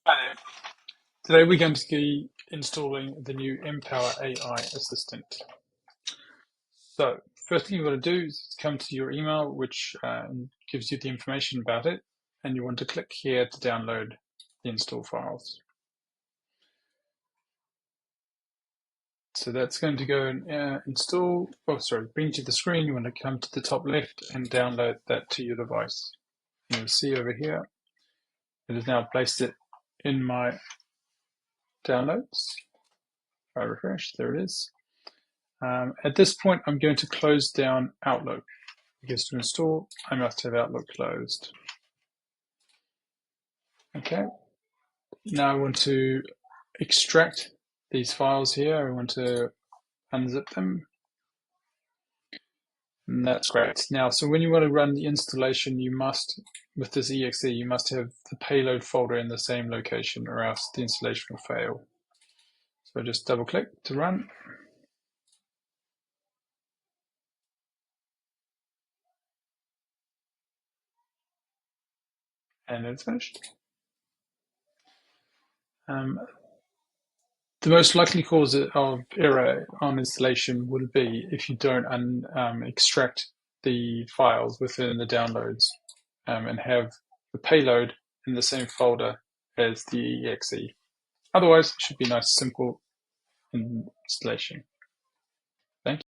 Hi there. Today we're going to be installing the new Empower AI Assistant. So first thing you want to do is come to your email, which gives you the information about it, and you want to click here to download the install files. So that's going to go and bring you to the screen. You want to come to the top left and download that to your device. And you'll see over here, it has now placed it in my downloads. If I refresh, there it is. At this point, I'm going to close down Outlook because to install, I must have Outlook closed. Okay, now I want to extract these files here. I want to unzip them. And that's great. Now, so when you want to run the installation, you must, with this exe, you must have the payload folder in the same location or else the installation will fail. So just double click to run. And it's finished. The most likely cause of error on installation would be if you don't extract the files within the downloads and have the payload in the same folder as the exe. Otherwise, it should be nice, simple installation. Thank you.